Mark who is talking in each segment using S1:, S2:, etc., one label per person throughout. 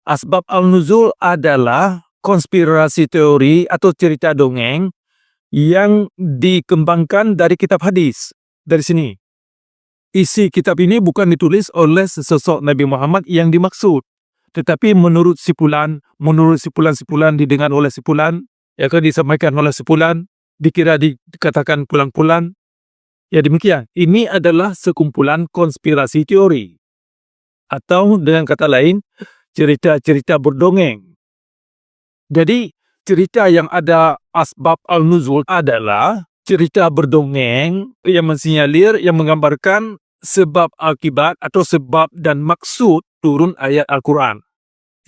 S1: Asbab al-nuzul adalah konspirasi teori atau cerita dongeng yang dikembangkan dari kitab hadis. Dari sini. Isi kitab ini bukan ditulis oleh sesosok Nabi Muhammad yang dimaksud, tetapi menurut sipulan-sipulan didengar oleh sipulan, yang akan disampaikan oleh sipulan, dikira dikatakan pulang-pulang. Ya demikian. Ini adalah sekumpulan konspirasi teori. Atau dengan kata lain, cerita-cerita berdongeng. Jadi, cerita yang ada asbab al-nuzul adalah cerita berdongeng yang mensinyalir, yang menggambarkan sebab akibat atau sebab dan maksud turun ayat Al-Quran.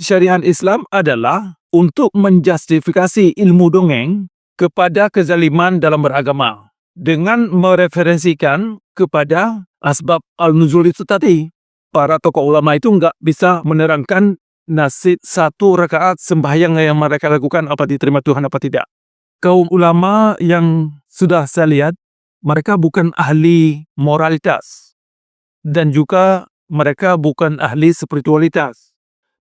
S1: Syariat Islam adalah untuk menjustifikasi ilmu dongeng kepada kezaliman dalam beragama dengan mereferensikan kepada asbab al-nuzul itu tadi. Para tokoh ulama itu enggak bisa menerangkan nasib satu rakaat sembahyang yang mereka lakukan apa diterima Tuhan apa tidak. Kaum ulama yang sudah saya lihat, mereka bukan ahli moralitas dan juga mereka bukan ahli spiritualitas,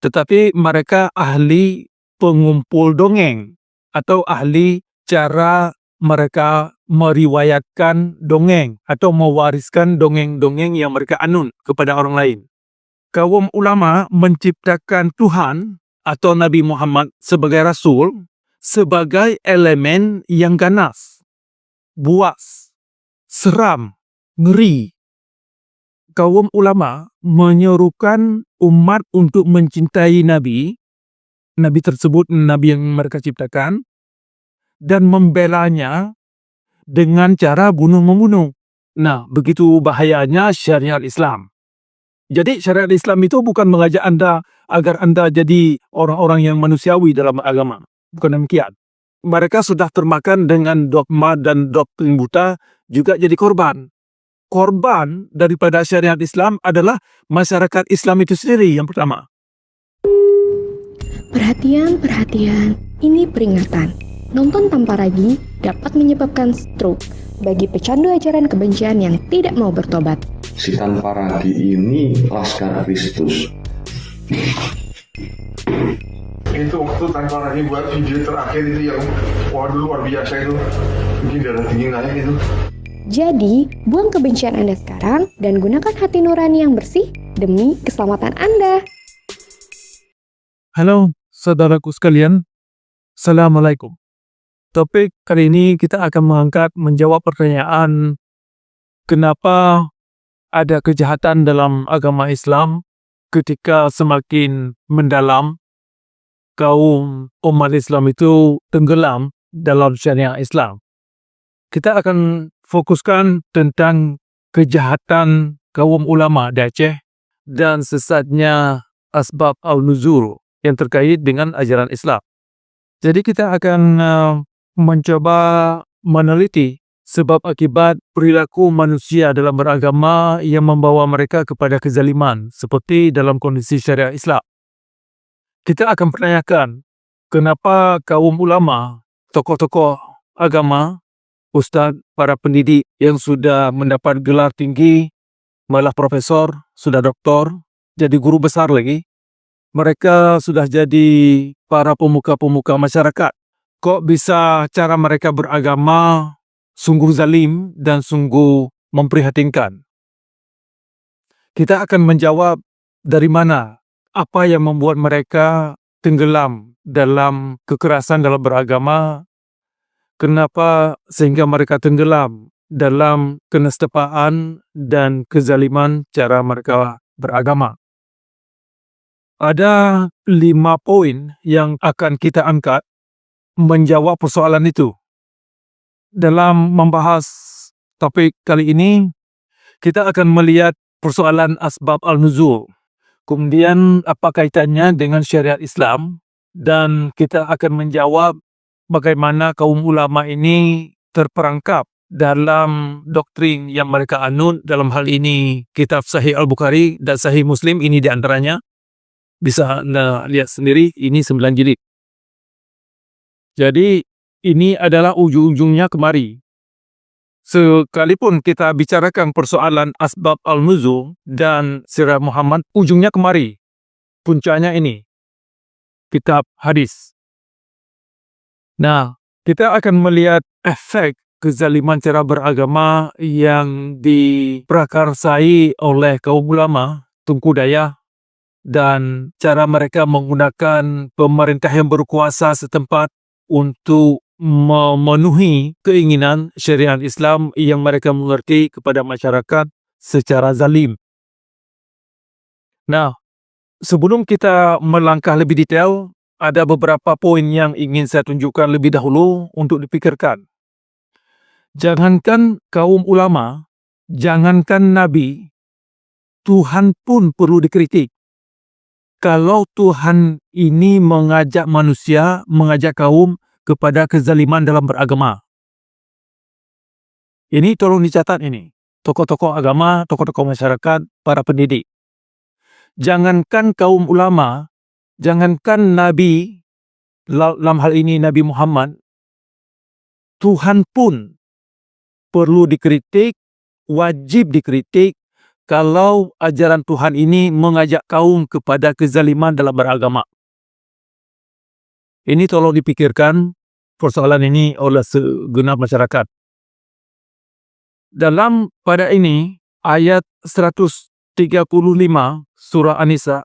S1: tetapi mereka ahli pengumpul dongeng atau ahli cara mereka meriwayatkan dongeng atau mewariskan dongeng-dongeng yang mereka anut kepada orang lain. Kaum ulama menciptakan Tuhan atau Nabi Muhammad sebagai Rasul sebagai elemen yang ganas, buas, seram, ngeri. Kaum ulama menyerukan umat untuk mencintai Nabi tersebut, Nabi yang mereka ciptakan, dan membelanya dengan cara bunuh-membunuh. Nah, begitu bahayanya syariat Islam. Jadi syariat Islam itu bukan mengajak Anda agar Anda jadi orang-orang yang manusiawi dalam agama. Bukan demikian. Mereka sudah termakan dengan dogma dan doktrin buta, juga jadi korban. Korban daripada syariat Islam adalah masyarakat Islam itu sendiri yang pertama.
S2: Perhatian, ini peringatan. Nonton tanpa ragi dapat menyebabkan stroke bagi pecandu ajaran kebencian yang tidak mau bertobat.
S3: Si tanpa ragi ini Laskar Kristus.
S4: Itu waktu tanpa ragi buat video terakhir itu yang waduh luar biasa itu. Bikin darah dingin naik itu.
S2: Jadi, buang kebencian Anda sekarang dan gunakan hati nurani yang bersih demi keselamatan Anda.
S1: Halo, saudaraku sekalian. Assalamualaikum. Topik kali ini kita akan menjawab pertanyaan kenapa ada kejahatan dalam agama Islam ketika semakin mendalam kaum umat Islam itu tenggelam dalam syariat Islam. Kita akan fokuskan tentang kejahatan kaum ulama di Aceh dan sesatnya asbab al-nuzul yang terkait dengan ajaran Islam. Jadi kita akan mencoba meneliti sebab akibat perilaku manusia dalam beragama yang membawa mereka kepada kezaliman seperti dalam kondisi syariat Islam. Kita akan pertanyakan kenapa kaum ulama, tokoh-tokoh agama, ustaz, para pendidik yang sudah mendapat gelar tinggi, malah profesor, sudah doktor, jadi guru besar lagi. Mereka sudah jadi para pemuka-pemuka masyarakat. Kok bisa cara mereka beragama sungguh zalim dan sungguh memprihatinkan? Kita akan menjawab dari mana, apa yang membuat mereka tenggelam dalam kekerasan dalam beragama. Kenapa sehingga mereka tenggelam dalam kenestapaan dan kezaliman cara mereka beragama? Ada 5 poin yang akan kita angkat menjawab persoalan itu. Dalam membahas topik kali ini, kita akan melihat persoalan asbab al-nuzul. Kemudian apa kaitannya dengan syariat Islam, dan kita akan menjawab bagaimana kaum ulama ini terperangkap dalam doktrin yang mereka anut, dalam hal ini kitab Sahih Al-Bukhari dan Sahih Muslim, ini di antaranya. Bisa Anda lihat sendiri, ini 9 jilid. Jadi ini adalah ujung-ujungnya kemari. Sekalipun kita bicarakan persoalan asbab al-nuzul dan sirah Muhammad, ujungnya kemari. Puncanya ini. kitab hadis. Nah, kita akan melihat efek kezaliman cara beragama yang diprakarsai oleh kaum ulama Tunku Dayak dan cara mereka menggunakan pemerintah yang berkuasa setempat untuk memenuhi keinginan syariat Islam yang mereka mengerti kepada masyarakat secara zalim. Nah, sebelum kita melangkah lebih detail, ada beberapa poin yang ingin saya tunjukkan lebih dahulu untuk dipikirkan. Jangankan kaum ulama, jangankan Nabi, Tuhan pun perlu dikritik. Kalau Tuhan ini mengajak manusia, mengajak kaum kepada kezaliman dalam beragama. Ini tolong dicatat ini. Tokoh-tokoh agama, tokoh-tokoh masyarakat, para pendidik. Jangankan kaum ulama, jangankan Nabi, dalam hal ini Nabi Muhammad, Tuhan pun perlu dikritik, wajib dikritik kalau ajaran Tuhan ini mengajak kaum kepada kezaliman dalam beragama. Ini tolong dipikirkan persoalan ini oleh segenap masyarakat. Dalam pada ini, ayat 135 surah An-Nisa,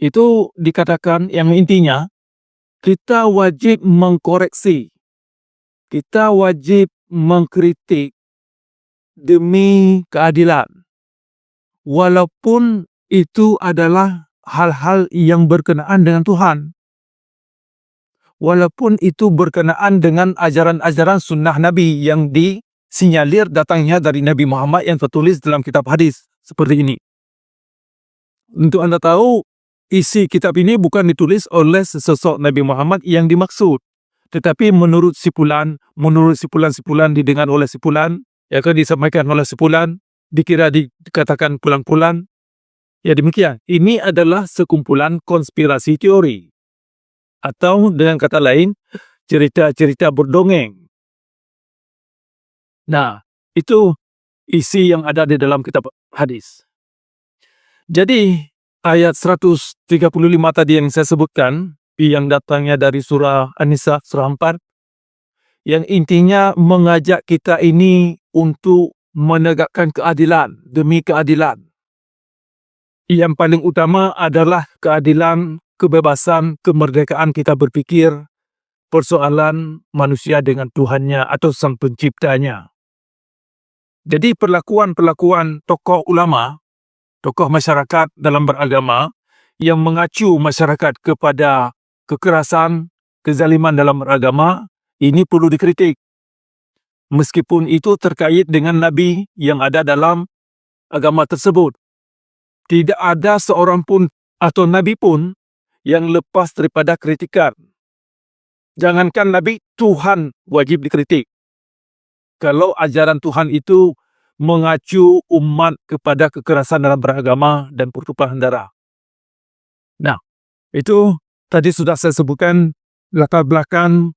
S1: itu dikatakan yang intinya, kita wajib mengkoreksi, kita wajib mengkritik demi keadilan. Walaupun itu adalah hal-hal yang berkenaan dengan Tuhan. Walaupun itu berkenaan dengan ajaran-ajaran sunnah Nabi yang disinyalir datangnya dari Nabi Muhammad yang tertulis dalam kitab hadis seperti ini. Untuk Anda tahu, isi kitab ini bukan ditulis oleh sesosok Nabi Muhammad yang dimaksud. Tetapi menurut sipulan-sipulan didengar oleh sipulan, yang akan disampaikan oleh sipulan, dikira dikatakan pulang-pulang. Ya demikian, ini adalah sekumpulan konspirasi teori. Atau dengan kata lain, cerita-cerita berdongeng. Nah, itu isi yang ada di dalam kitab hadis. Jadi, ayat 135 tadi yang saya sebutkan, yang datangnya dari surah An-Nisa, surah 4, yang intinya mengajak kita ini untuk menegakkan keadilan demi keadilan. Yang paling utama adalah keadilan, kebebasan, kemerdekaan kita berpikir, persoalan manusia dengan Tuhannya atau Sang Penciptanya. Jadi perlakuan-perlakuan tokoh ulama, tokoh masyarakat dalam beragama yang mengacu masyarakat kepada kekerasan, kezaliman dalam beragama, ini perlu dikritik. Meskipun itu terkait dengan Nabi yang ada dalam agama tersebut. Tidak ada seorang pun atau Nabi pun yang lepas daripada kritikan. Jangankan Nabi, Tuhan wajib dikritik. Kalau ajaran Tuhan itu mengacu umat kepada kekerasan dalam beragama dan pertumpahan darah. Nah, itu tadi sudah saya sebutkan latar belakang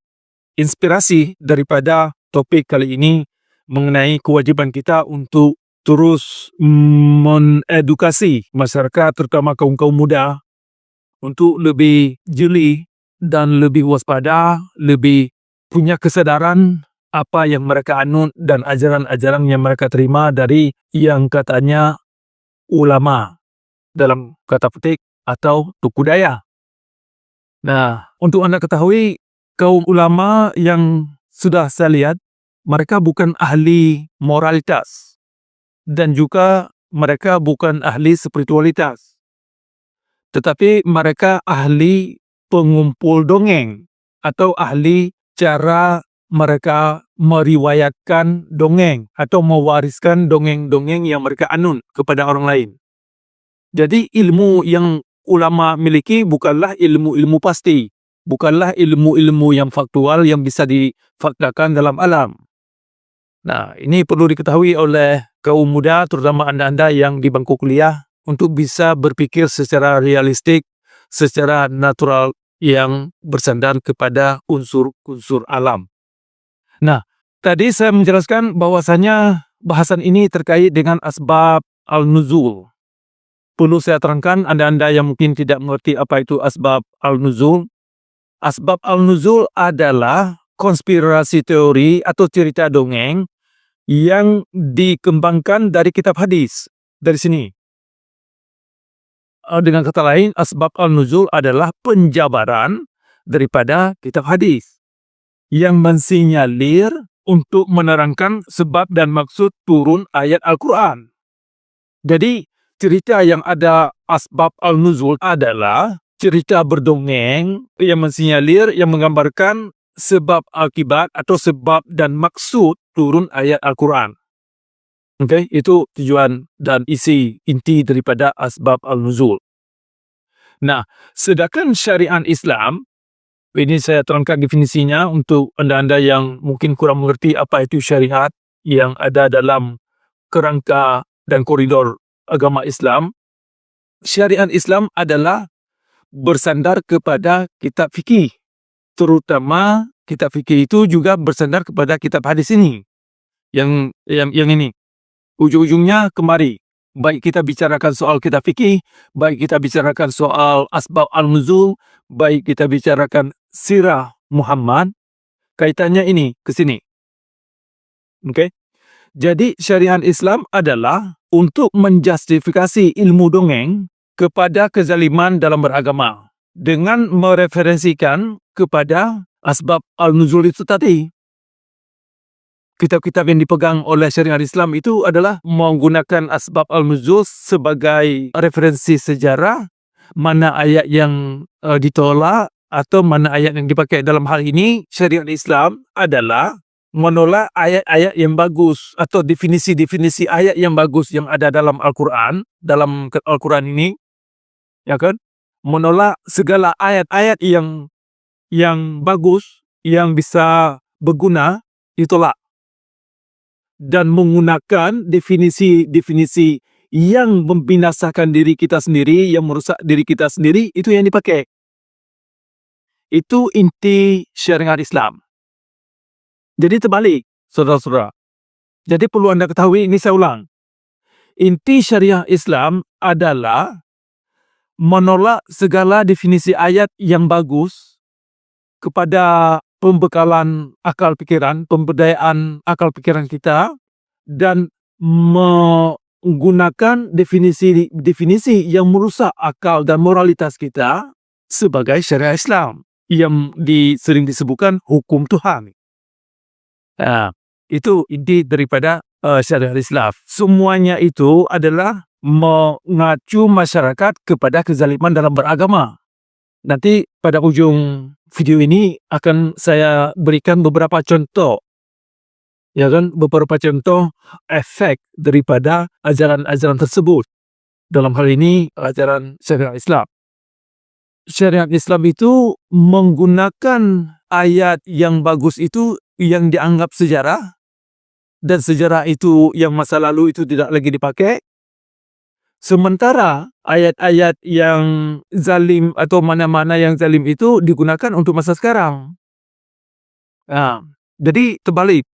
S1: inspirasi daripada topik kali ini mengenai kewajiban kita untuk terus mengedukasi masyarakat, terutama kaum-kaum muda, untuk lebih jeli dan lebih waspada, lebih punya kesadaran apa yang mereka anut dan ajaran-ajaran yang mereka terima dari yang katanya ulama, dalam kata petik, atau Tunku Dayak. Nah, untuk Anda ketahui, kaum ulama yang sudah saya lihat, mereka bukan ahli moralitas dan juga mereka bukan ahli spiritualitas. Tetapi mereka ahli pengumpul dongeng atau ahli cara mereka meriwayatkan dongeng atau mewariskan dongeng-dongeng yang mereka anut kepada orang lain. Jadi ilmu yang ulama miliki bukanlah ilmu-ilmu pasti, bukanlah ilmu-ilmu yang faktual yang bisa difaktakan dalam alam. Nah, ini perlu diketahui oleh kaum muda, terutama anda-anda yang di bangku kuliah, untuk bisa berpikir secara realistik, secara natural yang bersandar kepada unsur-unsur alam. Nah, tadi saya menjelaskan bahwasanya bahasan ini terkait dengan asbab al-nuzul. Perlu saya terangkan, anda-anda yang mungkin tidak mengerti apa itu asbab al-nuzul, Asbab al-nuzul adalah konspirasi teori atau cerita dongeng yang dikembangkan dari kitab hadis. Dari sini. Dengan kata lain, asbab al-nuzul adalah penjabaran daripada kitab hadis yang mensinyalir untuk menerangkan sebab dan maksud turun ayat Al-Quran. Jadi, cerita yang ada asbab al-nuzul adalah cerita berdongeng yang mensinyalir, yang menggambarkan sebab akibat atau sebab dan maksud turun ayat Al-Quran. Okay, itu tujuan dan isi inti daripada asbab al-nuzul. Nah, sedangkan syariat Islam, ini saya terangkan definisinya untuk anda-anda yang mungkin kurang mengerti apa itu syariat yang ada dalam kerangka dan koridor agama Islam. Syariat Islam adalah bersandar kepada kitab fikih. Terutama kitab fikih itu juga bersandar kepada kitab hadis ini. Yang ini. Ujung-ujungnya kemari. Baik kita bicarakan soal kitab fikih, baik kita bicarakan soal asbab al-nuzul, baik kita bicarakan sirah Muhammad, kaitannya ini ke sini. Okay? Jadi syariat Islam adalah untuk menjustifikasi ilmu dongeng kepada kezaliman dalam beragama dengan mereferensikan kepada asbab al-nuzul itu tadi. Kitab-kitab yang dipegang oleh syariat Islam itu adalah menggunakan asbab al-nuzul sebagai referensi sejarah, mana ayat yang ditolak atau mana ayat yang dipakai. Dalam hal ini, syariat Islam adalah menolak ayat-ayat yang bagus atau definisi-definisi ayat yang bagus yang ada dalam Al-Quran, dalam Al-Quran ini, ya kan? Menolak segala ayat-ayat yang bagus, yang bisa berguna, ditolak. Dan menggunakan definisi-definisi yang membinasakan diri kita sendiri, yang merusak diri kita sendiri, itu yang dipakai. Itu inti syariat Islam. Jadi terbalik, saudara-saudara. Jadi perlu anda ketahui, ini saya ulang. Inti syariat Islam adalah menolak segala definisi ayat yang bagus kepada pembekalan akal pikiran, pemberdayaan akal pikiran kita, dan menggunakan definisi yang merusak akal dan moralitas kita sebagai syariat Islam yang sering disebutkan hukum Tuhan. Itu inti daripada syariat Islam. Semuanya itu adalah mengacu masyarakat kepada kezaliman dalam beragama. Nanti pada ujung video ini akan saya berikan beberapa contoh, ya kan, beberapa contoh efek daripada ajaran-ajaran tersebut. Dalam hal ini ajaran syariat Islam. Syariat Islam itu menggunakan ayat yang bagus itu yang dianggap sejarah, dan sejarah itu yang masa lalu itu tidak lagi dipakai. Sementara ayat-ayat yang zalim atau mana-mana yang zalim itu digunakan untuk masa sekarang. Jadi terbalik.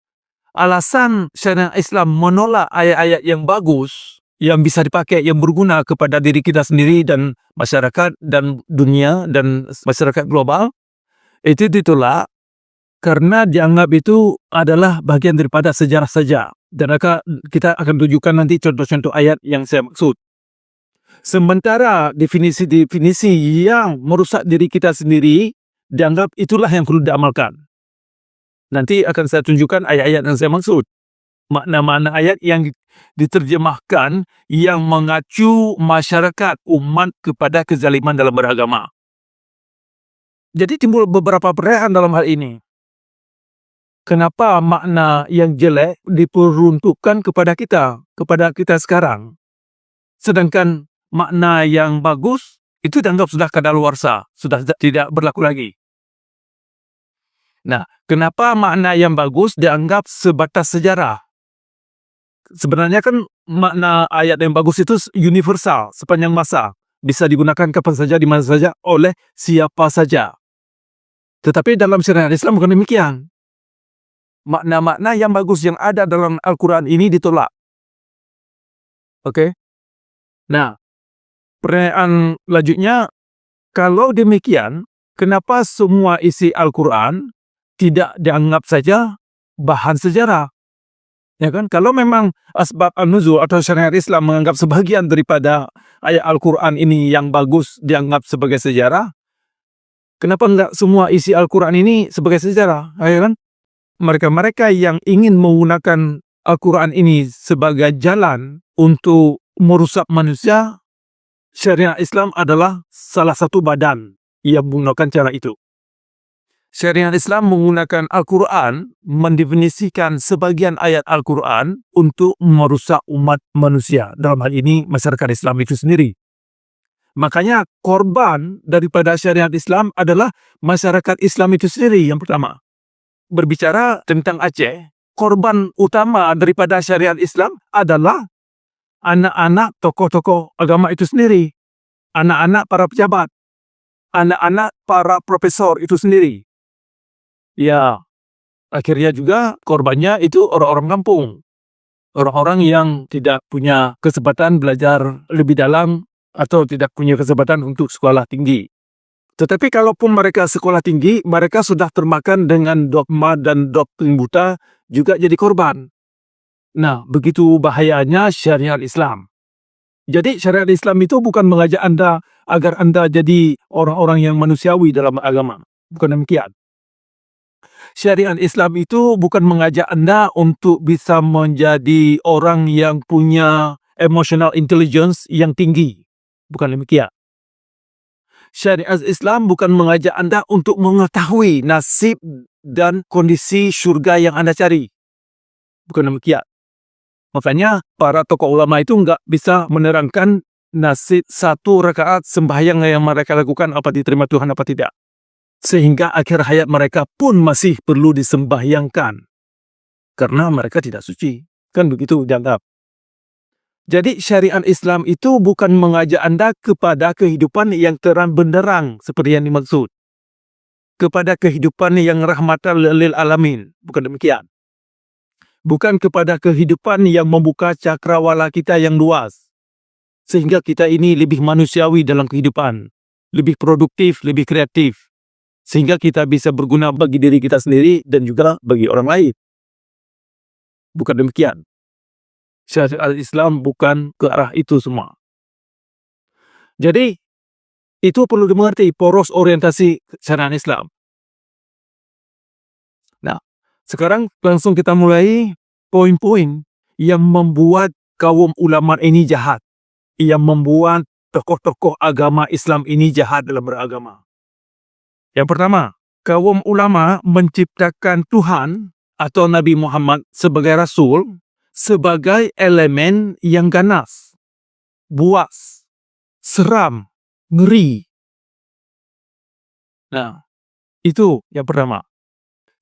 S1: Alasan syariat Islam menolak ayat-ayat yang bagus, yang bisa dipakai, yang berguna kepada diri kita sendiri dan masyarakat dan dunia dan masyarakat global, itu ditolak karena dianggap itu adalah bagian daripada sejarah saja. Dan kita akan tunjukkan nanti contoh-contoh ayat yang saya maksud. Sementara definisi-definisi yang merusak diri kita sendiri dianggap itulah yang perlu diamalkan. Nanti akan saya tunjukkan ayat-ayat yang saya maksud. Makna-makna ayat yang diterjemahkan yang mengacu masyarakat umat kepada kezaliman dalam beragama. Jadi timbul beberapa pertanyaan dalam hal ini. Kenapa makna yang jelek diperuntukkan kepada kita sekarang? Sedangkan makna yang bagus itu dianggap sudah kadaluarsa, sudah tidak berlaku lagi. Nah, kenapa makna yang bagus dianggap sebatas sejarah? Sebenarnya kan makna ayat yang bagus itu universal, sepanjang masa. Bisa digunakan kapan saja, di mana saja, oleh siapa saja. Tetapi dalam syariat Islam bukan demikian. Makna-makna yang bagus yang ada dalam Al-Quran ini ditolak. Oke? Nah, pertanyaan lanjutnya, kalau demikian, kenapa semua isi Al-Quran tidak dianggap saja bahan sejarah? Ya kan? Kalau memang asbab an-nuzul atau syariat Islam menganggap sebagian daripada ayat Al-Quran ini yang bagus dianggap sebagai sejarah, kenapa enggak semua isi Al-Quran ini sebagai sejarah? Ya kan? Mereka-mereka yang ingin menggunakan Al-Quran ini sebagai jalan untuk merusak manusia, syariat Islam adalah salah satu badan yang menggunakan cara itu. Syariat Islam menggunakan Al-Quran mendefinisikan sebagian ayat Al-Quran untuk merusak umat manusia. Dalam hal ini masyarakat Islam itu sendiri. Makanya korban daripada syariat Islam adalah masyarakat Islam itu sendiri yang pertama. Berbicara tentang Aceh, korban utama daripada syariat Islam adalah anak-anak tokoh-tokoh agama itu sendiri. Anak-anak para pejabat. Anak-anak para profesor itu sendiri. Ya, akhirnya juga korbannya itu orang-orang kampung. Orang-orang yang tidak punya kesempatan belajar lebih dalam atau tidak punya kesempatan untuk sekolah tinggi. Tetapi kalaupun mereka sekolah tinggi, mereka sudah termakan dengan dogma dan doktrin buta juga jadi korban. Nah, begitu bahayanya syariat Islam. Jadi syariat Islam itu bukan mengajak Anda agar Anda jadi orang-orang yang manusiawi dalam agama. Bukan demikian. Syariat Islam itu bukan mengajak Anda untuk bisa menjadi orang yang punya emotional intelligence yang tinggi. Bukan demikian. Syariat Islam bukan mengajak Anda untuk mengetahui nasib dan kondisi syurga yang Anda cari. Bukan demikian. Makanya para tokoh ulama itu enggak bisa menerangkan nasib satu rakaat sembahyang yang mereka lakukan apa diterima Tuhan apa tidak. Sehingga akhir hayat mereka pun masih perlu disembahyangkan. Karena mereka tidak suci. Kan begitu dianggap. Jadi syariat Islam itu bukan mengajak Anda kepada kehidupan yang terang benderang seperti yang dimaksud. Kepada kehidupan yang rahmatan lil alamin. Bukan demikian. Bukan kepada kehidupan yang membuka cakrawala kita yang luas. Sehingga kita ini lebih manusiawi dalam kehidupan. Lebih produktif, lebih kreatif. Sehingga kita bisa berguna bagi diri kita sendiri dan juga bagi orang lain. Bukan demikian. Syariat Islam bukan ke arah itu semua. Jadi, itu perlu dimengerti poros orientasi syariat Islam. Nah, sekarang langsung kita mulai poin-poin yang membuat kaum ulama ini jahat. Yang membuat tokoh-tokoh agama Islam ini jahat dalam beragama. Yang pertama, kaum ulama menciptakan Tuhan atau Nabi Muhammad sebagai Rasul sebagai elemen yang ganas, buas, seram, ngeri. Nah, itu yang pertama.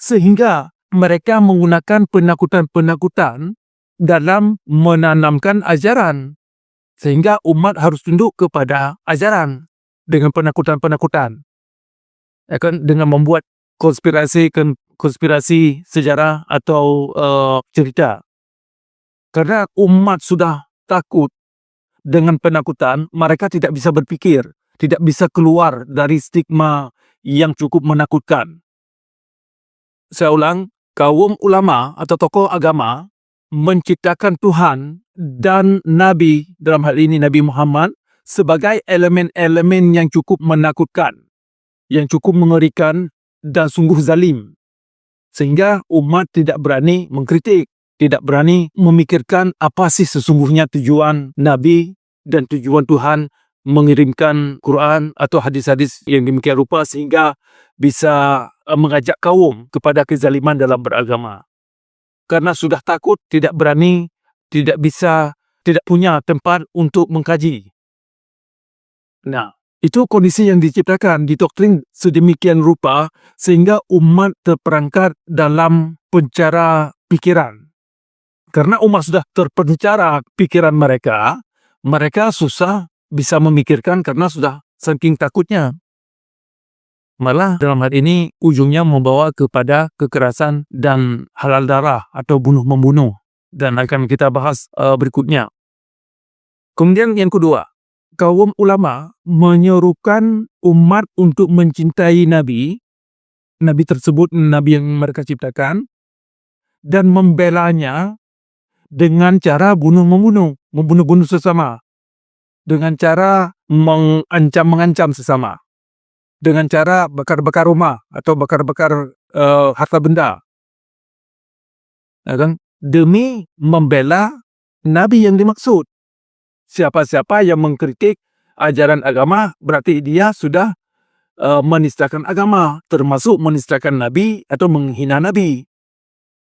S1: Sehingga mereka menggunakan penakutan-penakutan dalam menanamkan ajaran. Sehingga umat harus tunduk kepada ajaran dengan penakutan-penakutan. Ya kan, dengan membuat konspirasi sejarah atau cerita. Karena umat sudah takut dengan penakutan, mereka tidak bisa berpikir, tidak bisa keluar dari stigma yang cukup menakutkan. Saya ulang, kaum ulama atau tokoh agama menciptakan Tuhan dan Nabi, dalam hal ini Nabi Muhammad, sebagai elemen-elemen yang cukup menakutkan, yang cukup mengerikan dan sungguh zalim. Sehingga umat tidak berani mengkritik, tidak berani memikirkan apa sih sesungguhnya tujuan Nabi dan tujuan Tuhan mengirimkan Quran atau hadis-hadis yang demikian rupa sehingga bisa mengajak kaum kepada kezaliman dalam beragama. Karena sudah takut, tidak berani, tidak bisa, tidak punya tempat untuk mengkaji. Nah, itu kondisi yang diciptakan, didoktrin sedemikian rupa sehingga umat terperangkap dalam penjara pikiran. Karena umat sudah terpenjara pikiran mereka, mereka susah bisa memikirkan karena sudah saking takutnya. Malah dalam hal ini ujungnya membawa kepada kekerasan dan halal darah atau bunuh-membunuh. Dan akan kita bahas berikutnya. Kemudian yang kedua, kaum ulama menyerukan umat untuk mencintai Nabi tersebut, Nabi yang mereka ciptakan, dan membelanya dengan cara membunuh sesama, dengan cara mengancam sesama, dengan cara bakar-bakar rumah atau bakar-bakar harta benda, ya kan? Demi membela Nabi yang dimaksud. Siapa-siapa yang mengkritik ajaran agama berarti dia sudah menistakan agama, termasuk menistakan Nabi atau menghina Nabi.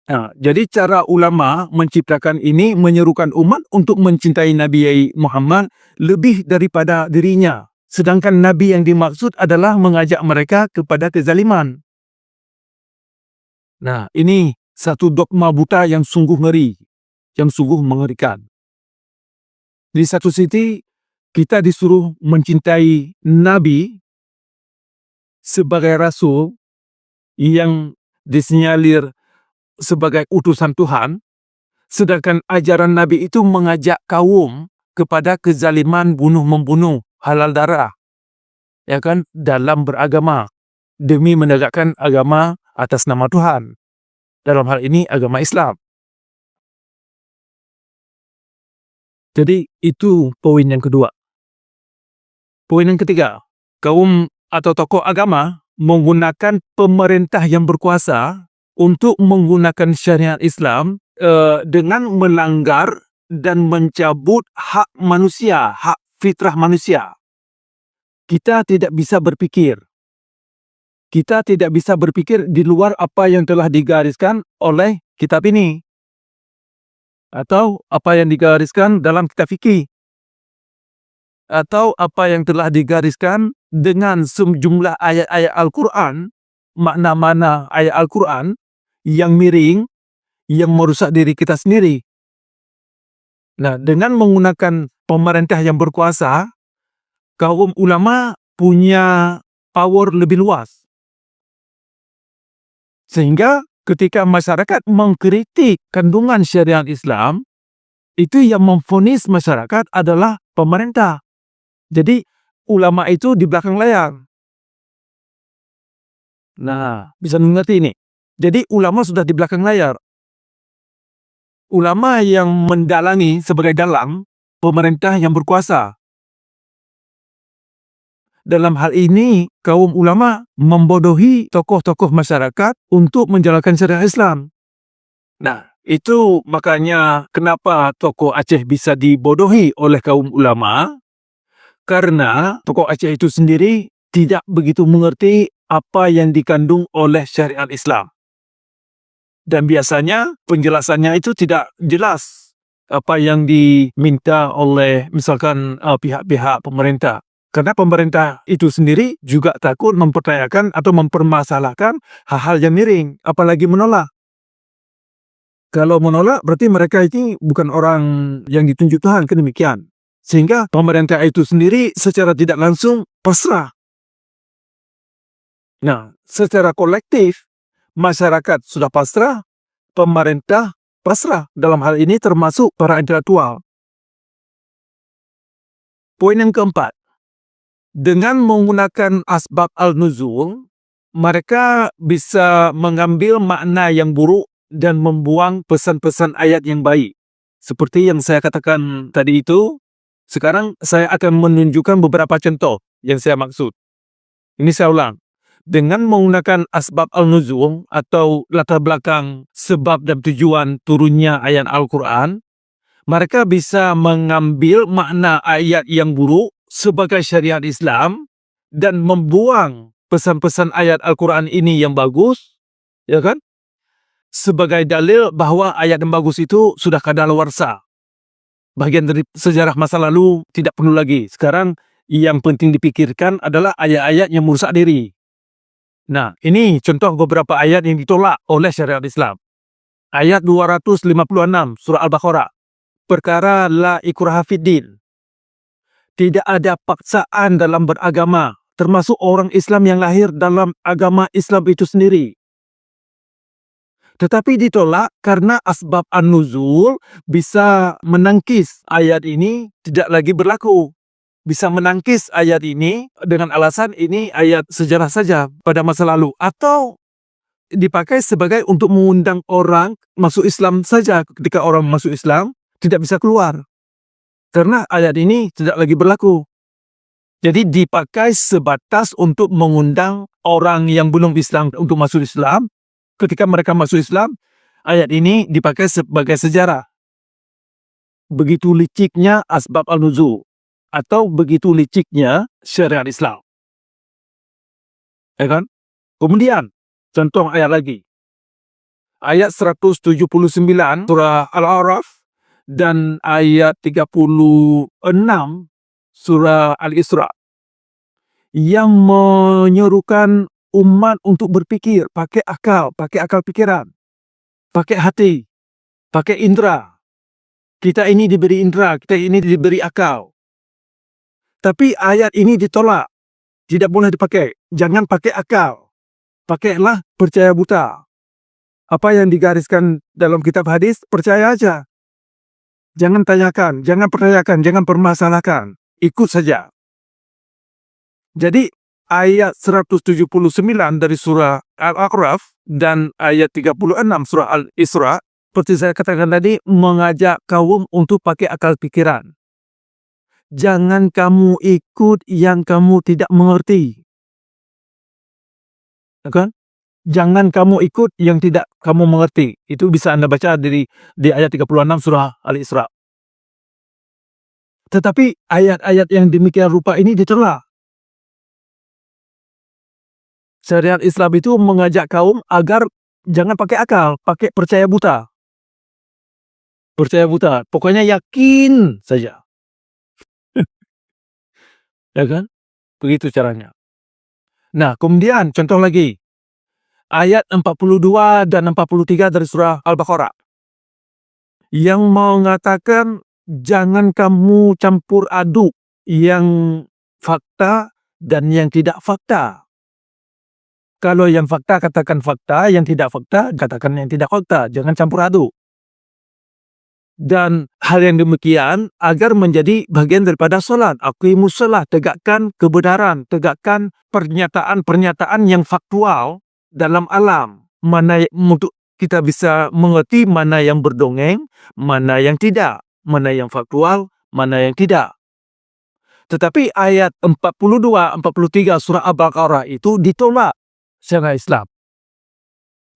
S1: Nah, jadi cara ulama menciptakan ini menyerukan umat untuk mencintai Nabi Muhammad lebih daripada dirinya. Sedangkan Nabi yang dimaksud adalah mengajak mereka kepada kezaliman. Nah, ini satu dogma buta yang sungguh ngeri, yang sungguh mengerikan. Di satu sisi, kita disuruh mencintai Nabi sebagai rasul yang disinyalir sebagai utusan Tuhan, sedangkan ajaran Nabi itu mengajak kaum kepada kezaliman bunuh-membunuh, halal darah, ya kan, dalam beragama demi menegakkan agama atas nama Tuhan. Dalam hal ini agama Islam. Jadi itu poin yang kedua. Poin yang ketiga, kaum atau tokoh agama menggunakan pemerintah yang berkuasa untuk menggunakan syariat Islam dengan melanggar dan mencabut hak manusia, hak fitrah manusia. Kita tidak bisa berpikir. Kita tidak bisa berpikir di luar apa yang telah digariskan oleh kitab ini, atau apa yang digariskan dalam kitab fikih, atau apa yang telah digariskan dengan sejumlah ayat-ayat Al-Quran, makna-makna ayat Al-Quran yang miring, yang merusak diri kita sendiri. Nah, dengan menggunakan pemerintah yang berkuasa, kaum ulama punya power lebih luas. Sehingga ketika masyarakat mengkritik kandungan syariat Islam, itu yang memvonis masyarakat adalah pemerintah. Jadi ulama itu di belakang layar. Nah, bisa mengerti ini. Jadi ulama sudah di belakang layar. Ulama yang mendalangi sebagai dalang pemerintah yang berkuasa. Dalam hal ini, kaum ulama membodohi tokoh-tokoh masyarakat untuk menjalankan syariat Islam. Nah, itu makanya kenapa tokoh Aceh bisa dibodohi oleh kaum ulama, karena tokoh Aceh itu sendiri tidak begitu mengerti apa yang dikandung oleh syariat Islam. Dan biasanya penjelasannya itu tidak jelas apa yang diminta oleh misalkan pihak-pihak pemerintah. Karena pemerintah itu sendiri juga takut mempertanyakan atau mempermasalahkan hal-hal yang miring, apalagi menolak. Kalau menolak berarti mereka ini bukan orang yang ditunjuk Tuhan, kan demikian. Sehingga pemerintah itu sendiri secara tidak langsung pasrah. Nah, secara kolektif masyarakat sudah pasrah, pemerintah pasrah. Dalam hal ini termasuk para intelektual. Poin yang keempat. Dengan menggunakan asbab al-nuzul, mereka bisa mengambil makna yang buruk dan membuang pesan-pesan ayat yang baik. Seperti yang saya katakan tadi itu, sekarang saya akan menunjukkan beberapa contoh yang saya maksud. Ini saya ulang. Dengan menggunakan asbab al-nuzul atau latar belakang sebab dan tujuan turunnya ayat Al-Quran, mereka bisa mengambil makna ayat yang buruk sebagai syariat Islam dan membuang pesan-pesan ayat Al-Quran ini yang bagus, ya kan? Sebagai dalil bahwa ayat yang bagus itu sudah kadaluarsa. Bagian dari sejarah masa lalu tidak perlu lagi. Sekarang yang penting dipikirkan adalah ayat-ayat yang merusak diri. Nah, ini contoh beberapa ayat yang ditolak oleh syariat Islam. Ayat 256 surah Al-Baqarah. Perkara la ikraha fiddin. Tidak ada paksaan dalam beragama, termasuk orang Islam yang lahir dalam agama Islam itu sendiri. Tetapi ditolak karena asbab an-nuzul bisa menangkis ayat ini tidak lagi berlaku. bisa menangkis ayat ini dengan alasan ini ayat sejarah saja pada masa lalu, atau dipakai sebagai untuk mengundang orang masuk Islam saja. Ketika orang masuk Islam tidak bisa keluar karena ayat ini tidak lagi berlaku. Jadi dipakai sebatas untuk mengundang orang yang belum Islam untuk masuk Islam. Ketika mereka masuk Islam, ayat ini dipakai sebagai sejarah. Begitu liciknya asbab al-nuzul, atau begitu liciknya syariat Islam. Ya kan? Kemudian, contoh ayat lagi. Ayat 179 surah Al-A'raf dan ayat 36 surah Al-Isra yang menyerukan umat untuk berpikir, pakai akal pikiran, pakai hati, pakai indera. Kita ini diberi indera, kita ini diberi akal. Tapi ayat ini ditolak. Tidak boleh dipakai. Jangan pakai akal. Pakailah percaya buta. Apa yang digariskan dalam kitab hadis, percaya aja. Jangan tanyakan, jangan pertanyakan, jangan permasalahkan. Ikut saja. Jadi ayat 179 dari surah Al-A'raf dan ayat 36 surah Al-Isra, seperti saya katakan tadi, mengajak kaum untuk pakai akal pikiran. Jangan kamu ikut yang kamu tidak mengerti. Kan? Jangan kamu ikut yang tidak kamu mengerti. Itu bisa Anda baca di ayat 36 surah Al-Isra. Tetapi ayat-ayat yang demikian rupa ini ditolak. Syariat Islam itu mengajak kaum agar jangan pakai akal, pakai percaya buta. Percaya buta, pokoknya yakin saja. Ya kan? Begitu caranya. Nah, kemudian contoh lagi. Ayat 42 dan 43 dari surah Al-Baqarah. Yang mengatakan jangan kamu campur aduk yang fakta dan yang tidak fakta. Kalau yang fakta katakan fakta, yang tidak fakta katakan yang tidak fakta. Jangan campur aduk. Dan hal yang demikian agar menjadi bagian daripada solat. Aqimus shalah, tegakkan kebenaran, tegakkan pernyataan-pernyataan yang faktual dalam alam. Mana untuk kita bisa mengerti mana yang berdongeng, mana yang tidak, mana yang faktual, mana yang tidak. Tetapi ayat 42-43 surah Al-Baqarah itu ditolak syariat Islam.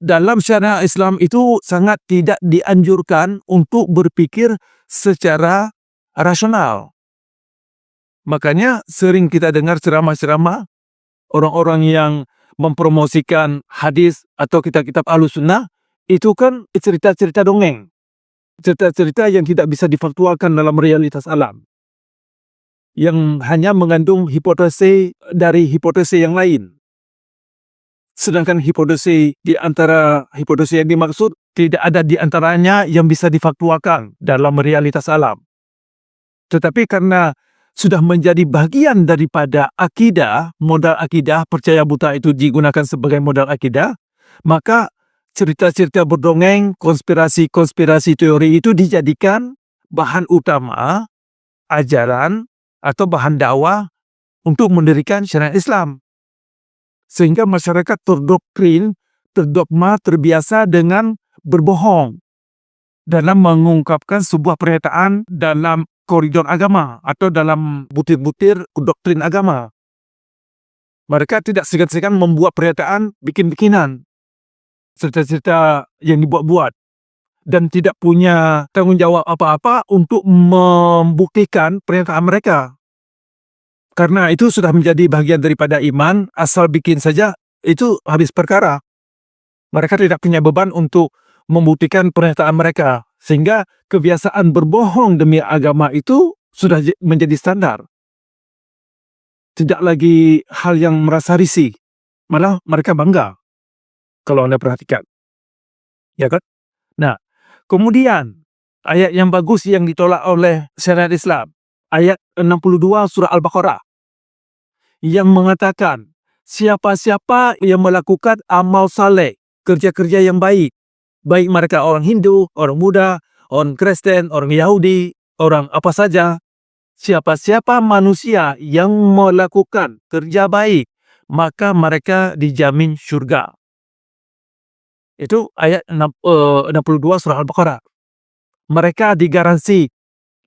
S1: Dalam syariat Islam itu sangat tidak dianjurkan untuk berpikir secara rasional. Makanya sering kita dengar ceramah-ceramah orang-orang yang mempromosikan hadis atau kitab-kitab Ahlussunnah itu kan cerita-cerita dongeng. Cerita-cerita yang tidak bisa difaktualkan dalam realitas alam. Yang hanya mengandung hipotesis dari hipotesis yang lain. Sedangkan hipotesis di antara hipotesis yang dimaksud tidak ada di antaranya yang bisa difaktualkan dalam realitas alam. Tetapi karena sudah menjadi bagian daripada akidah, modal akidah, percaya buta itu digunakan sebagai modal akidah, maka cerita-cerita berdongeng, konspirasi-konspirasi teori itu dijadikan bahan utama, ajaran, atau bahan dakwah untuk mendirikan syariat Islam. Sehingga masyarakat terdoktrin, terdogma, terbiasa dengan berbohong dalam mengungkapkan sebuah pernyataan dalam koridor agama atau dalam butir-butir doktrin agama. Mereka tidak segan-segan membuat pernyataan bikin-bikinan, cerita-cerita yang dibuat-buat, dan tidak punya tanggung jawab apa-apa untuk membuktikan pernyataan mereka. Karena itu sudah menjadi bagian daripada iman, asal bikin saja, itu habis perkara. Mereka tidak punya beban untuk membuktikan pernyataan mereka. Sehingga kebiasaan berbohong demi agama itu sudah menjadi standar. Tidak lagi hal yang merasa risih. Malah mereka bangga. Kalau Anda perhatikan. Ya kan? Nah, kemudian ayat yang bagus yang ditolak oleh syariat Islam. Ayat 62 surah Al-Baqarah yang mengatakan siapa-siapa yang melakukan amal saleh, kerja-kerja yang baik, baik mereka orang Hindu, orang Buddha, orang Kristen, orang Yahudi, orang apa saja, siapa-siapa manusia yang melakukan kerja baik, maka mereka dijamin syurga. Itu ayat 62 surah Al-Baqarah. Mereka digaransi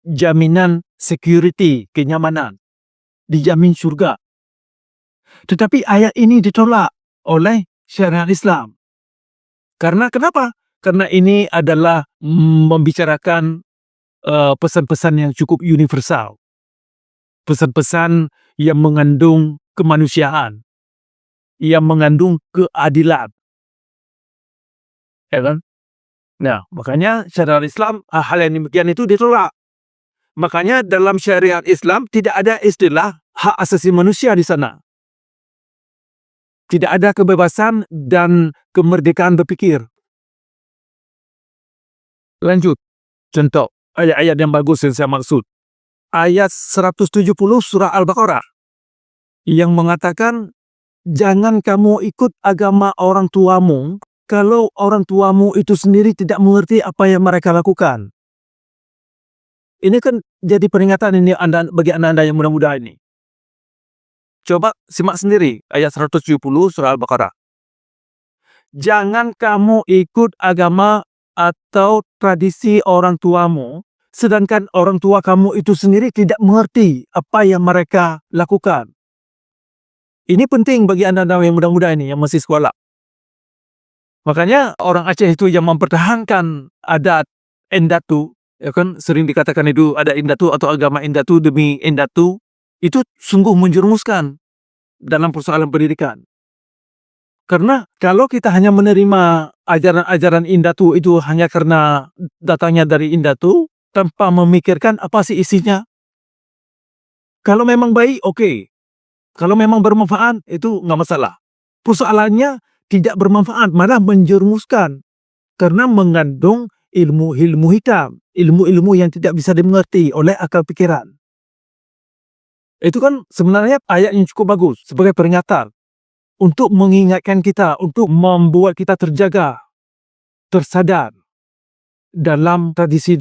S1: jaminan security, kenyamanan, dijamin syurga. Tetapi ayat ini ditolak oleh syariat Islam. Karena kenapa? Karena ini adalah membicarakan pesan-pesan yang cukup universal. Pesan-pesan yang mengandung kemanusiaan, yang mengandung keadilan. Ya kan? Nah, makanya syariat Islam hal yang demikian itu ditolak. Makanya dalam syariat Islam tidak ada istilah hak asasi manusia di sana. Tidak ada kebebasan dan kemerdekaan berpikir. Lanjut. Contoh ayat-ayat yang bagus yang saya maksud. Ayat 170 surah Al-Baqarah yang mengatakan, jangan kamu ikut agama orang tuamu kalau orang tuamu itu sendiri tidak mengerti apa yang mereka lakukan. Ini kan jadi peringatan ini bagi anda yang muda-muda ini. Coba simak sendiri ayat 170 surah Al-Baqarah. Jangan kamu ikut agama atau tradisi orang tuamu, sedangkan orang tua kamu itu sendiri tidak mengerti apa yang mereka lakukan. Ini penting bagi anda yang muda-muda ini yang masih sekolah. Makanya orang Aceh itu yang mempertahankan adat Endatu, ya kan, sering dikatakan itu ada Endatu atau agama Endatu demi Endatu, itu sungguh menjerumuskan dalam persoalan pendidikan. Karena kalau kita hanya menerima ajaran-ajaran Endatu itu hanya karena datangnya dari Endatu, tanpa memikirkan apa sih isinya. Kalau memang baik, oke. Kalau memang bermanfaat, itu nggak masalah. Persoalannya tidak bermanfaat, malah menjerumuskan. Karena mengandung ilmu-ilmu hitam, ilmu-ilmu yang tidak bisa dimengerti oleh akal pikiran. Itu kan sebenarnya ayat yang cukup bagus sebagai peringatan untuk mengingatkan kita, untuk membuat kita terjaga, tersadar dalam tradisi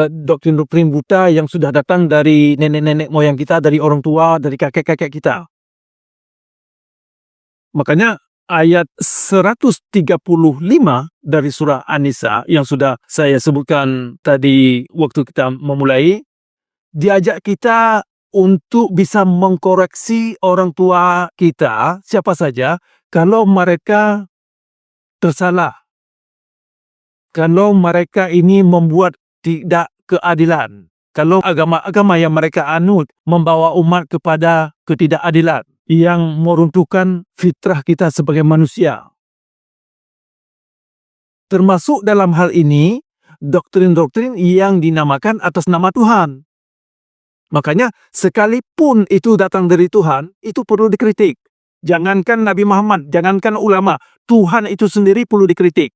S1: doktrin-doktrin buta yang sudah datang dari nenek-nenek moyang kita, dari orang tua, dari kakek-kakek kita. Makanya ayat 135 dari surah An-Nisa yang sudah saya sebutkan tadi waktu kita memulai, diajak kita untuk bisa mengkoreksi orang tua kita, siapa saja, kalau mereka tersalah. Kalau mereka ini membuat tidak keadilan. Kalau agama-agama yang mereka anut membawa umat kepada ketidakadilan yang meruntuhkan fitrah kita sebagai manusia. Termasuk dalam hal ini doktrin-doktrin yang dinamakan atas nama Tuhan. Makanya sekalipun itu datang dari Tuhan, itu perlu dikritik. Jangankan Nabi Muhammad, jangankan ulama, Tuhan itu sendiri perlu dikritik.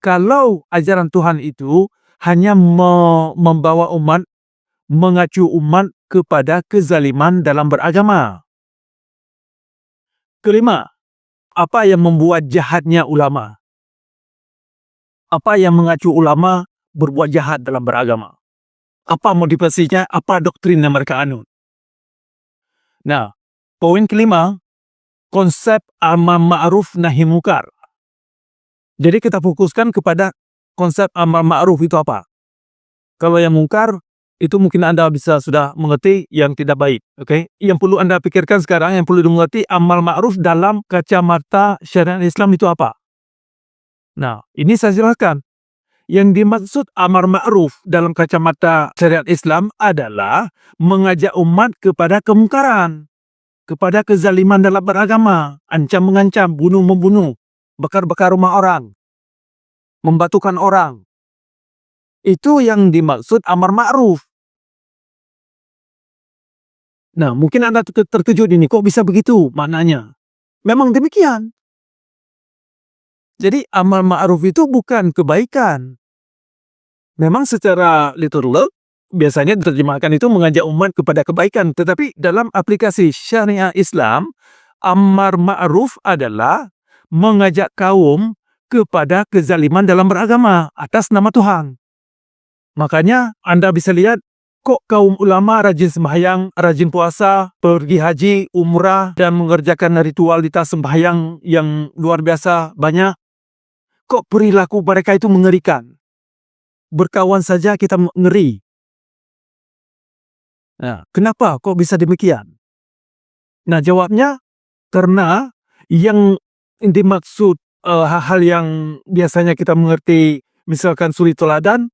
S1: Kalau ajaran Tuhan itu hanya membawa umat, mengacu umat kepada kezaliman dalam beragama. Kelima, apa yang membuat jahatnya ulama? Apa yang mengacu ulama berbuat jahat dalam beragama? Apa motivasinya? Apa doktrin yang mereka anut? Nah, poin kelima, konsep amar ma'ruf nahi munkar. Jadi kita fokuskan kepada konsep amar ma'ruf itu apa. Kalau yang mungkar, itu mungkin anda bisa sudah mengerti yang tidak baik. Okay? Yang perlu anda pikirkan sekarang, yang perlu dimengerti amar ma'ruf dalam kacamata syariat Islam itu apa. Nah, ini saya jelaskan. Yang dimaksud amar ma'ruf dalam kacamata syariat Islam adalah mengajak umat kepada kemungkaran, kepada kezaliman dalam beragama, ancam-mengancam, bunuh-membunuh, bakar-bakar rumah orang, membatukan orang. Itu yang dimaksud amar ma'ruf. Nah, mungkin anda terkejut ini, kok bisa begitu maknanya? Memang demikian. Jadi amar ma'ruf itu bukan kebaikan. Memang secara literal, biasanya diterjemahkan itu mengajak umat kepada kebaikan. Tetapi dalam aplikasi syariah Islam, amar ma'ruf adalah mengajak kaum kepada kezaliman dalam beragama atas nama Tuhan. Makanya anda bisa lihat kok kaum ulama rajin sembahyang, rajin puasa, pergi haji, umrah, dan mengerjakan ritualitas sembahyang yang luar biasa banyak? Kok perilaku mereka itu mengerikan? Berkawan saja kita ngeri. Nah, kenapa kok bisa demikian? Nah, jawabnya karena yang dimaksud hal-hal yang biasanya kita mengerti, misalkan suri teladan,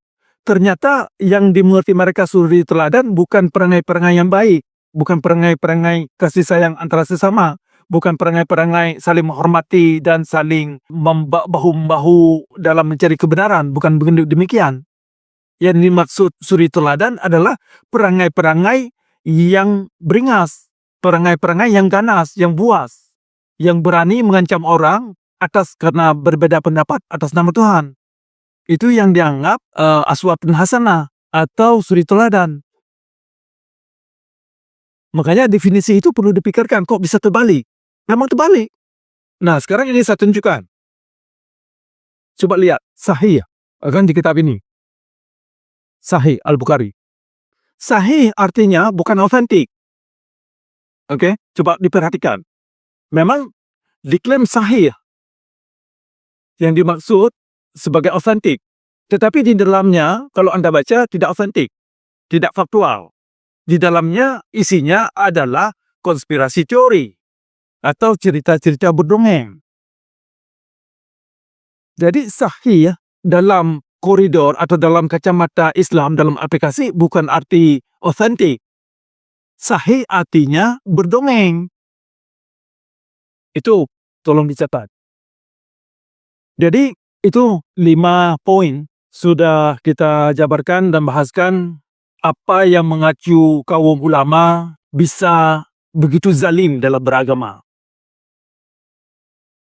S1: ternyata yang dimengerti mereka suri teladan bukan perangai-perangai yang baik, bukan perangai-perangai kasih sayang antara sesama, bukan perangai-perangai saling menghormati dan saling bahu-membahu dalam mencari kebenaran, bukan demikian. Yang dimaksud suri teladan adalah perangai-perangai yang beringas, perangai-perangai yang ganas, yang buas, yang berani mengancam orang atas karena berbeda pendapat atas nama Tuhan. Itu yang dianggap aswatun hasanah atau suri teladan. Makanya definisi itu perlu dipikirkan, kok bisa terbalik? Memang terbalik. Nah, sekarang ini saya tunjukkan. Coba lihat, sahih akan di kitab ini. Sahih Al-Bukhari. Sahih artinya bukan otentik. Oke, coba diperhatikan. Memang diklaim sahih. Yang dimaksud sebagai otentik. Tetapi di dalamnya, kalau Anda baca, tidak otentik. Tidak faktual. Di dalamnya isinya adalah konspirasi teori. Atau cerita-cerita berdongeng. Jadi sahih dalam koridor atau dalam kacamata Islam, dalam aplikasi, bukan arti otentik. Sahih artinya berdongeng. Itu tolong dicatat. Jadi itu 5 poin sudah kita jabarkan dan bahaskan apa yang mengacu kaum ulama bisa begitu zalim dalam beragama.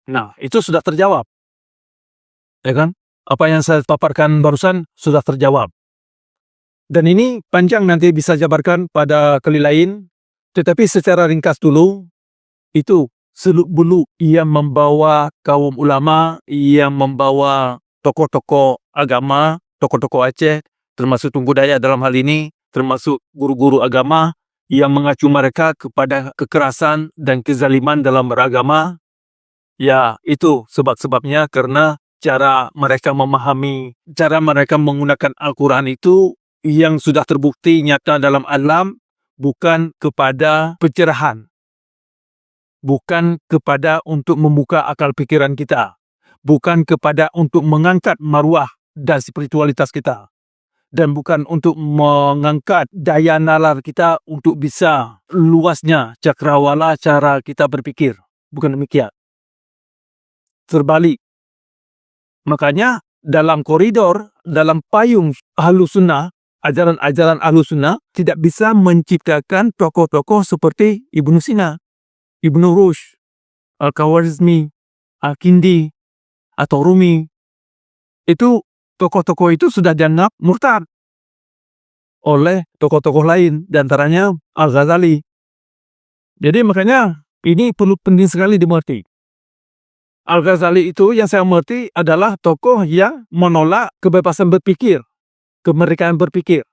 S1: Nah, itu sudah terjawab. Ya kan? Apa yang saya paparkan barusan sudah terjawab. Dan ini panjang, nanti bisa jabarkan pada kali lain. Tetapi secara ringkas dulu, itu seluk-beluk yang membawa kaum ulama, yang membawa tokoh-tokoh agama, tokoh-tokoh Aceh, termasuk Tunku Dayak dalam hal ini, termasuk guru-guru agama, yang mengacu mereka kepada kekerasan dan kezaliman dalam beragama. Ya, itu sebab-sebabnya karena cara mereka memahami, cara mereka menggunakan Al-Quran itu yang sudah terbukti nyata dalam alam, bukan kepada pencerahan. Bukan kepada untuk membuka akal pikiran kita. Bukan kepada untuk mengangkat maruah dan spiritualitas kita. Dan bukan untuk mengangkat daya nalar kita untuk bisa luasnya cakrawala cara kita berpikir. Bukan demikian. Terbalik. Makanya dalam koridor, dalam payung Ahlus Sunnah, ajaran-ajaran Ahlus Sunnah tidak bisa menciptakan tokoh-tokoh seperti Ibnu Sina, Ibnu Rushd, Al-Khawarizmi, Al-Kindi, atau Rumi. Itu tokoh-tokoh itu sudah dianggap murtad oleh tokoh-tokoh lain, diantaranya Al-Ghazali. Jadi makanya ini perlu penting sekali dimengerti. Al-Ghazali itu yang saya mengerti adalah tokoh yang menolak kebebasan berpikir, kemerdekaan berpikir.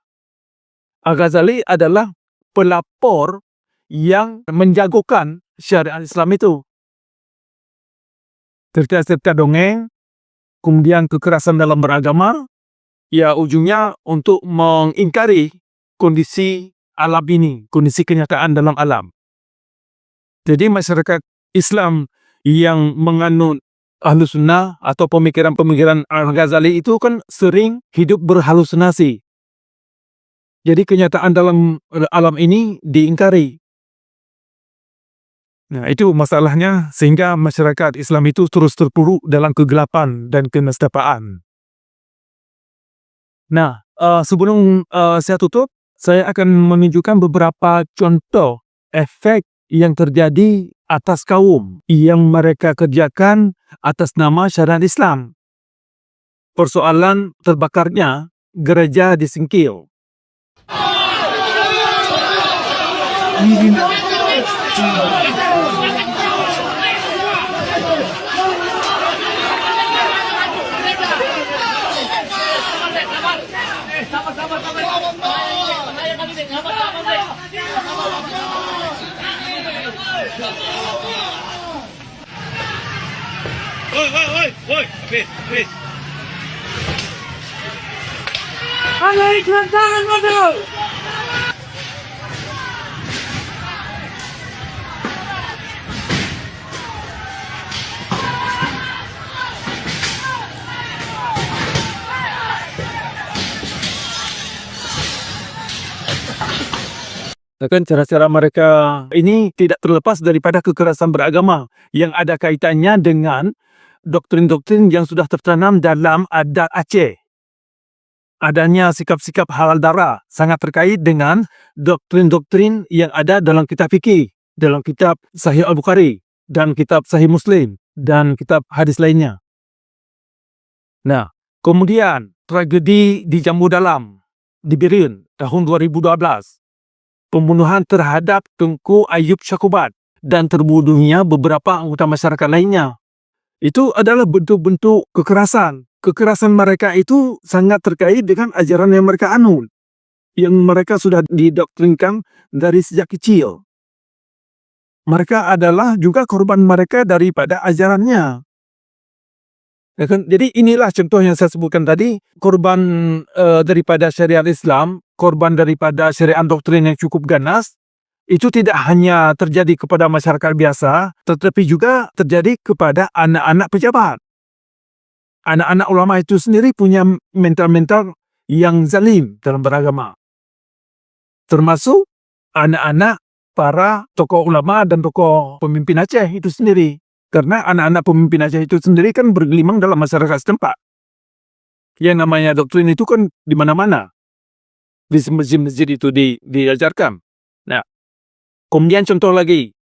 S1: Al-Ghazali adalah pelapor yang menjagokan syariat Islam itu. Cerita-cerita dongeng, kemudian kekerasan dalam beragama, ya ujungnya untuk mengingkari kondisi alam ini, kondisi kenyataan dalam alam. Jadi masyarakat Islam yang menganut Ahlus Sunnah atau pemikiran-pemikiran Al-Ghazali itu kan sering hidup berhalusinasi. Jadi kenyataan dalam alam ini diingkari. Nah, itu masalahnya sehingga masyarakat Islam itu terus terpuruk dalam kegelapan dan kenestapaan. Nah, sebelum saya tutup, saya akan menunjukkan beberapa contoh efek yang terjadi atas kaum yang mereka kerjakan atas nama syariat Islam. Persoalan terbakarnya gereja di Singkil. Kan cara-cara mereka ini tidak terlepas daripada kekerasan beragama yang ada kaitannya dengan doktrin-doktrin yang sudah tertanam dalam adat Aceh. Adanya sikap-sikap halal darah sangat terkait dengan doktrin-doktrin yang ada dalam kitab fikih, dalam kitab Sahih Al-Bukhari, dan kitab Sahih Muslim, dan kitab hadis lainnya. Nah, kemudian tragedi di Jambu Dalam, di Birin, tahun 2012. Pembunuhan terhadap Tengku Ayub Syakubat dan terbunuhnya beberapa anggota masyarakat lainnya. Itu adalah bentuk-bentuk kekerasan. Kekerasan mereka itu sangat terkait dengan ajaran yang mereka anut, yang mereka sudah didoktrinkan dari sejak kecil. Mereka adalah juga korban mereka daripada ajarannya. Jadi inilah contoh yang saya sebutkan tadi, korban daripada syariat Islam, korban daripada syariat doktrin yang cukup ganas, itu tidak hanya terjadi kepada masyarakat biasa, tetapi juga terjadi kepada anak-anak pejabat. Anak-anak ulama itu sendiri punya mental-mental yang zalim dalam beragama. Termasuk anak-anak para tokoh ulama dan tokoh pemimpin Aceh itu sendiri. Karena anak-anak pemimpin Aceh itu sendiri kan bergelimang dalam masyarakat setempat. Yang namanya doktrin itu kan di mana-mana. Di masjid-masjid itu diajarkan. Nah, kemudian contoh lagi.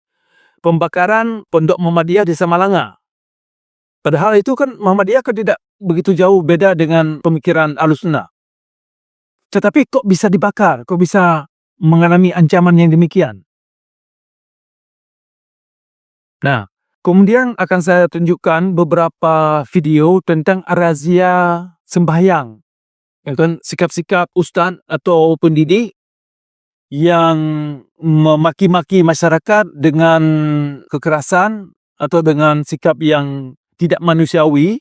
S1: Pembakaran Pondok Muhammadiyah di Samalanga. Padahal itu kan Muhammadiyah kan tidak begitu jauh beda dengan pemikiran Ahlussunnah. Tetapi kok bisa dibakar? Kok bisa mengalami ancaman yang demikian? Nah, kemudian akan saya tunjukkan beberapa video tentang razia sembahyang. Ya kan, sikap-sikap ustaz atau pendidik yang memaki-maki masyarakat dengan kekerasan atau dengan sikap yang tidak manusiawi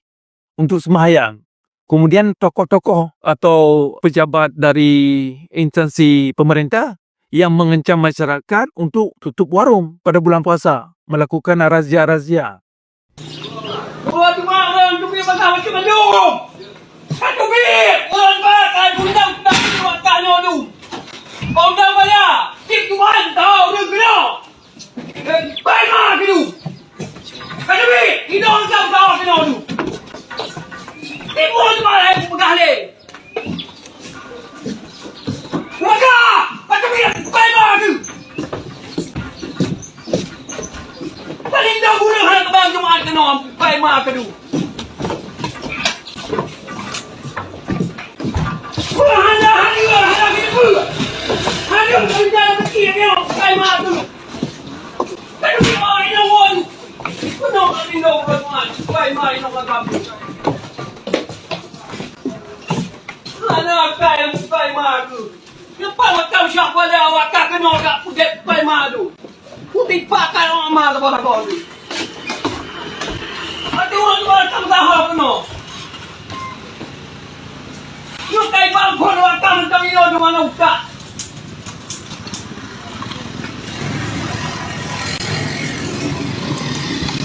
S1: untuk sembahyang. Kemudian tokoh-tokoh atau pejabat dari instansi pemerintah yang mengancam masyarakat untuk tutup warung pada bulan puasa, melakukan razia-razia.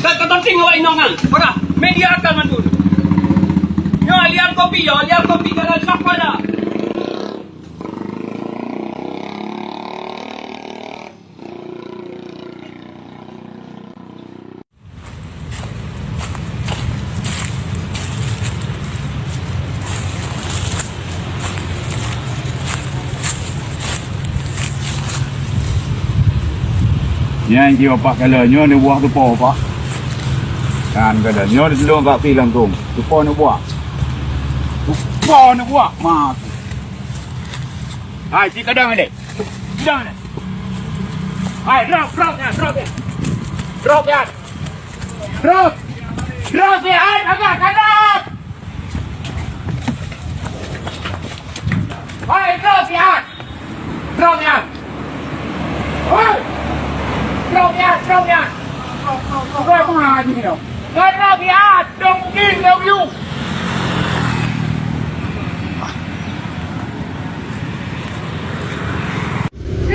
S5: Kata tengok inongan, para media akan mantul. Yo lihat kopi kalau siapa dah.
S6: Yang jiwa pak kalanya ni buah tu apa? Kan kada nyo di long kat pilang tu. Tu ni buah. Tu ni buah. Mak. Hai, si kadang ni. Kadang ni. Hai, drop ya. Drop ya. Drop ya, agak kadang. Hai, drop ya. Hai. Drop ya. Drop mana ni dong?
S5: Kena biar dongking love you.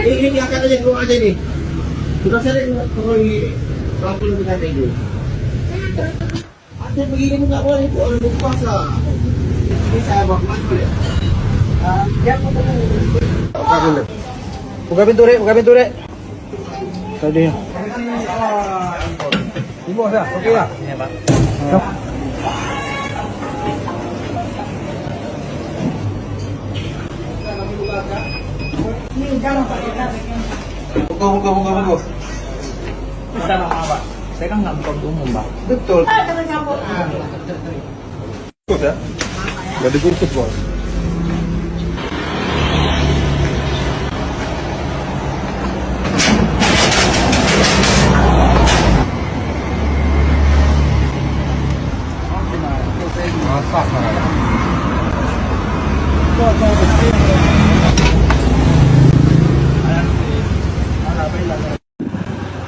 S7: Ini angkat aja, keluar aja nih. Sudah saya kalau ini lampu lebih kata itu. Ada begini pun tak boleh, boleh berpuasa. Ini saya buat mana ya? Buka pintu, Rek. Buka pintu, Rek. Tadi. Ibu dah, okey lah. Ya, Pak. Buka.
S8: Bisa nama Pak. Saya kan nggak buka untuk umum, Pak.
S7: Betul.
S4: Ikut ya. Gak ditutup bos.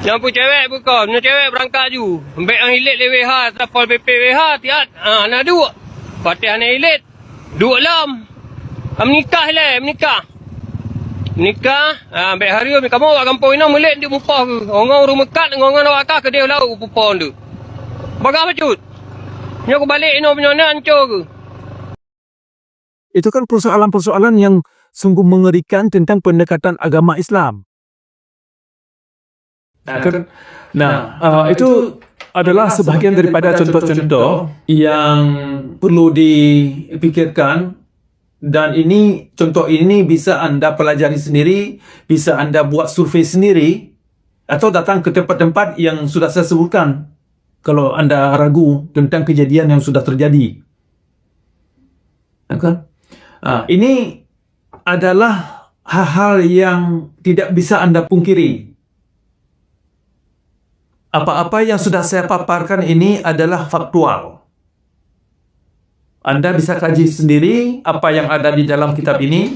S5: Yang pun cewek buka, punya cewek berangkat ju. Ambek yang hilit le WH, tapal PP WH tiat. Nak duk. Patih anak hilit. Duk lam. Menikah le, menikah. Ambek hari ni kamu awak kampung ina melit dia mupah ke. Orang rumah kat dengan orang awak ke dia lau pupon tu. Bagai pacut. Nya aku balik ino punya ni hancur ke.
S1: Itu kan persoalan-persoalan yang sungguh mengerikan tentang pendekatan agama Islam. Itu adalah sebahagian daripada contoh-contoh yang perlu dipikirkan, dan ini contoh ini bisa anda pelajari sendiri, bisa anda buat survei sendiri, atau datang ke tempat-tempat yang sudah saya sebutkan kalau anda ragu tentang kejadian yang sudah terjadi. Ini adalah hal-hal yang tidak bisa anda pungkiri. Apa-apa yang sudah saya paparkan ini adalah faktual. Anda bisa kaji sendiri apa yang ada di dalam kitab ini.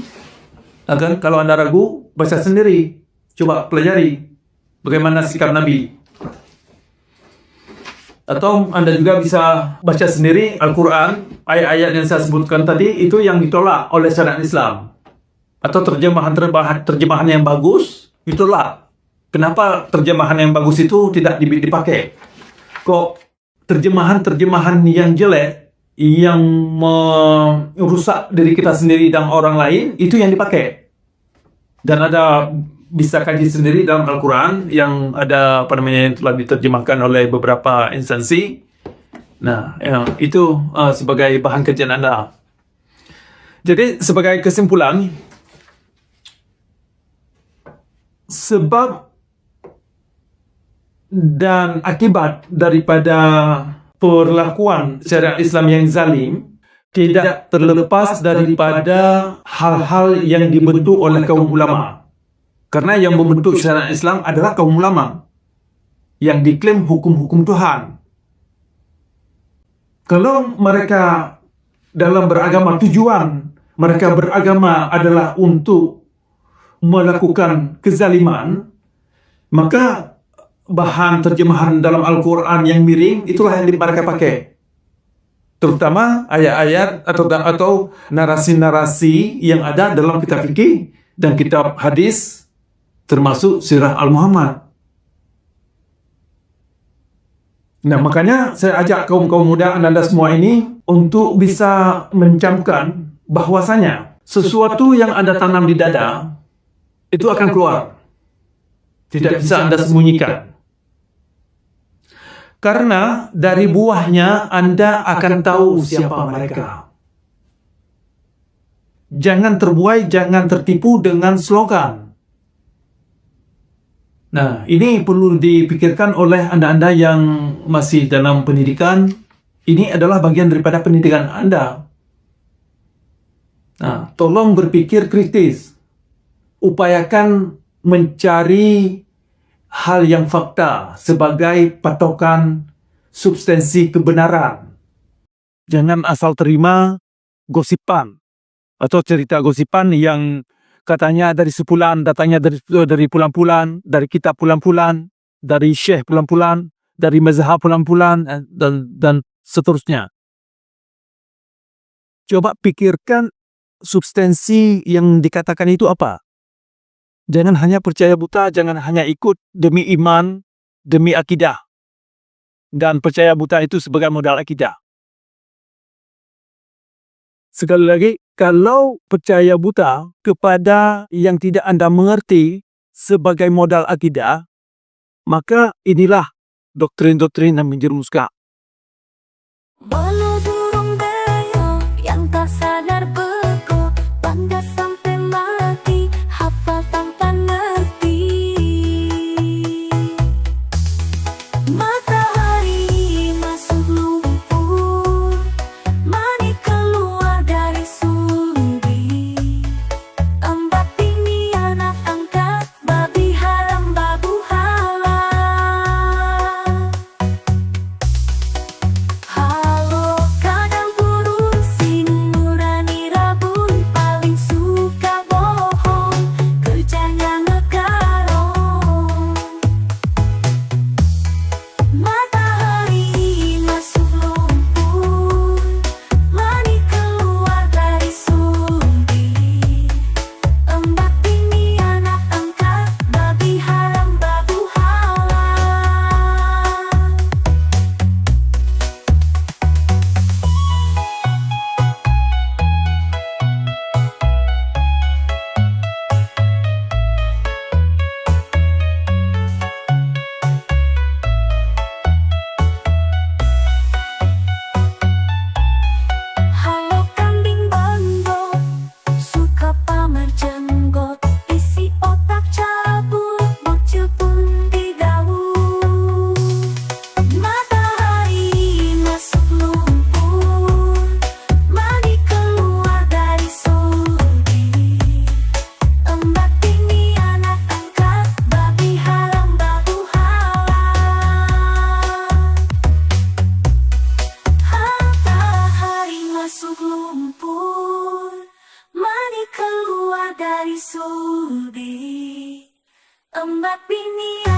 S1: Kalau anda ragu, baca sendiri. Coba pelajari bagaimana sikap Nabi. Atau anda juga bisa baca sendiri Al-Quran, ayat-ayat yang saya sebutkan tadi, itu yang ditolak oleh syariat Islam. Atau terjemahan yang bagus, ditolak. Kenapa terjemahan yang bagus itu tidak dipakai? Kok terjemahan-terjemahan yang jelek, yang merusak diri kita sendiri dan orang lain, itu yang dipakai? Dan ada bisa kaji sendiri dalam Al-Quran yang ada yang telah diterjemahkan oleh beberapa instansi. Nah, itu sebagai bahan kajian anda. Jadi sebagai kesimpulan, sebab dan akibat daripada perlakuan syariat Islam yang zalim tidak terlepas daripada hal-hal yang dibentuk oleh kaum ulama. Karena yang membentuk syariat Islam adalah kaum ulama yang diklaim hukum-hukum Tuhan. Kalau mereka dalam beragama, tujuan mereka beragama adalah untuk melakukan kezaliman, maka bahan terjemahan dalam Al-Quran yang miring itulah yang mereka pakai. Terutama ayat-ayat atau narasi-narasi yang ada dalam kitab fikih dan kitab hadis, termasuk Sirah Al-Muhammad. Nah, makanya saya ajak kaum-kaum muda anda semua ini untuk bisa mencamkan bahwasanya sesuatu yang anda tanam di dada itu akan keluar. Tidak bisa anda sembunyikan. Karena dari buahnya anda akan tahu siapa mereka. Jangan terbuai, jangan tertipu dengan slogan. Nah, ini perlu dipikirkan oleh anda-anda yang masih dalam pendidikan. Ini adalah bagian daripada pendidikan anda. Nah, tolong berpikir kritis. Upayakan mencari hal yang fakta sebagai patokan substansi kebenaran. Jangan asal terima gosipan atau cerita gosipan yang katanya dari sepulan, datanya dari pulan-pulan, dari kitab pulan-pulan, dari syekh pulan-pulan, dari mazhab pulang-pulang dan seterusnya. Coba pikirkan substansi yang dikatakan itu apa. Jangan hanya percaya buta, jangan hanya ikut demi iman, demi akidah. Dan percaya buta itu sebagai modal akidah. Sekali lagi, kalau percaya buta kepada yang tidak Anda mengerti sebagai modal akidah, maka inilah doktrin-doktrin yang menjerumuskan.
S9: Walau burung beo yang tak sadar beku, bangga sampai mati, hafal tanpa ngerti. Matahari masuk lumpur, mani keluar dari sumbi. Embak tinggi anak angkat, babi haram babu halal. Halo kadang burung sing nurani rabun, paling suka bohong, kerjanya ngegarong. Matahari masuk lumpur, mani keluar dari sumbi. Embak tinggi anak angkat, babi haram babu halal. Halo kambing bondo, suka pamer jenggot, isi otak cabut, bocil pun digaul. Matahari masuk lumpur, mani keluar dari sumbi. Embak tinggi anak angkat, babi haram babu halal. Matahari masuk lumpur, mani keluar dari sumbi. Embak bini